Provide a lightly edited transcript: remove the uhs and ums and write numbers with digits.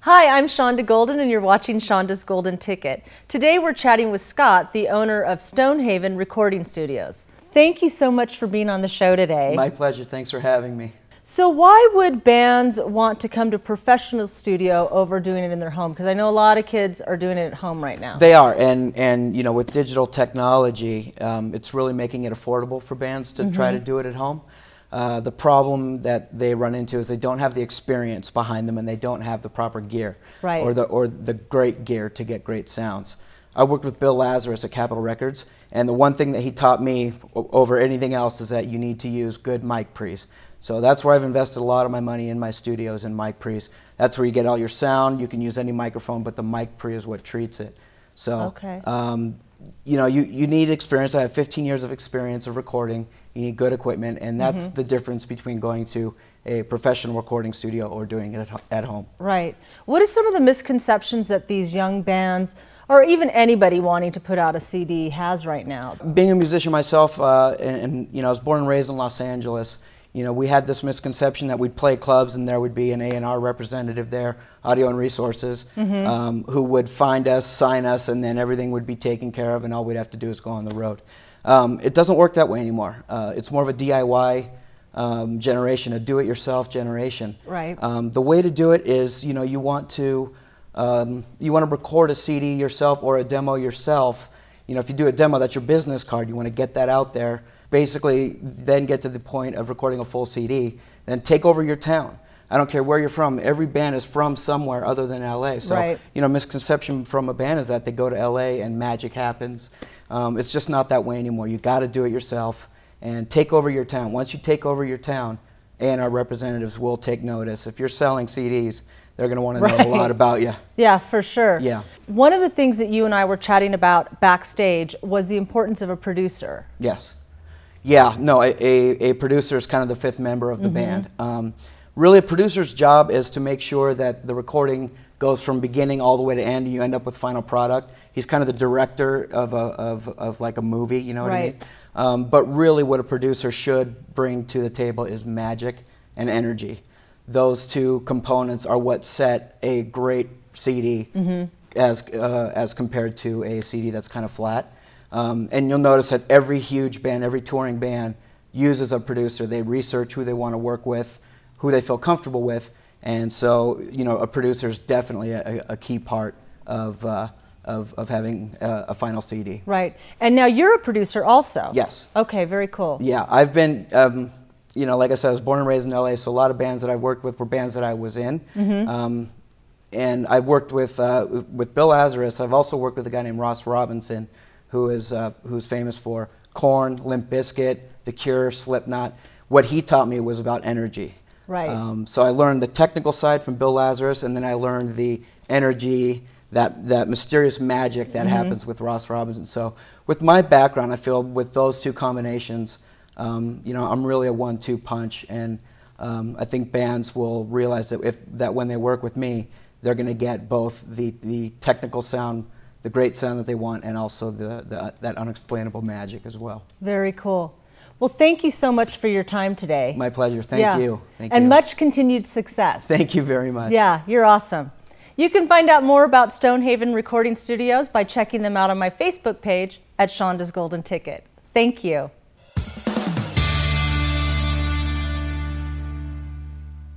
Hi, I'm Shonda Golden and you're watching Shonda's Golden Ticket. Today we're chatting with Scott, the owner of Stonehaven Recording Studios. Thank you so much for being on the show today. My pleasure. Thanks for having me. So why would bands want to come to a professional studio over doing it in their home? Because I know a lot of kids are doing it at home right now. They are, and you know, with digital technology, it's really making it affordable for bands to try to do it at home. The problem that they run into is they don't have the experience behind them, and they don't have the proper gear, right, or the great gear to get great sounds. I worked with Bill Lazarus at Capitol Records, and the one thing that he taught me over anything else is that you need to use good mic pre's. So that's where I've invested a lot of my money in my studios, in mic pre's. That's where you get all your sound. You can use any microphone, but the mic pre is what treats it. So, you know, you need experience. I have 15 years of experience of recording. You need good equipment, and that's the difference between going to a professional recording studio or doing it at home. Right. What are some of the misconceptions that these young bands, or even anybody wanting to put out a CD, has right now? Being a musician myself, and you know, I was born and raised in Los Angeles. You know, we had this misconception that we'd play clubs and there would be an A&R representative there, Audio and Resources, who would find us, sign us, and then everything would be taken care of, and all we'd have to do is go on the road. It doesn't work that way anymore. It's more of a DIY generation, a do-it-yourself generation. Right. The way to do it is, you know, you want to record a CD yourself or a demo yourself. You know, if you do a demo, that's your business card. You want to get that out there. Basically, then get to the point of recording a full CD. Then take over your town. I don't care where you're from. Every band is from somewhere other than LA. So, you know, misconception from a band is that they go to LA and magic happens. It's just not that way anymore. You got to do it yourself and take over your town. Once you take over your town, A&R representatives will take notice. If you're selling CDs, they're going to want to know a lot about you. Yeah, for sure. Yeah. One of the things that you and I were chatting about backstage was the importance of a producer. Yes. Yeah, no, a producer is kind of the fifth member of the band. Really, a producer's job is to make sure that the recording goes from beginning all the way to end, and you end up with final product. He's kind of the director of like a movie, you know what I mean? But really what a producer should bring to the table is magic and energy. Those two components are what set a great CD as compared to a CD that's kind of flat. And you'll notice that every huge band, every touring band uses a producer. They research who they want to work with, who they feel comfortable with, and so, you know, a producer is definitely a key part of having a final CD. Right. And now you're a producer also. Yes. Okay, very cool. Yeah, I've been, you know, like I said, I was born and raised in LA, so a lot of bands that I've worked with were bands that I was in. And I've worked with Bill Lazarus. I've also worked with a guy named Ross Robinson, who's famous for Korn, Limp Bizkit, The Cure, Slipknot. What he taught me was about energy. Right. So I learned the technical side from Bill Lazarus, and then I learned the energy, that mysterious magic that happens with Ross Robinson. So with my background, I feel with those two combinations, you know, I'm really a 1-2 punch, and I think bands will realize that when they work with me, they're going to get both the technical sound, the great sound that they want, and also that unexplainable magic as well. Very cool. Well, thank you so much for your time today. My pleasure. Thank you. Thank you. And much continued success. Thank you very much. Yeah, you're awesome. You can find out more about Stonehaven Recording Studios by checking them out on my Facebook page at Shonda's Golden Ticket. Thank you.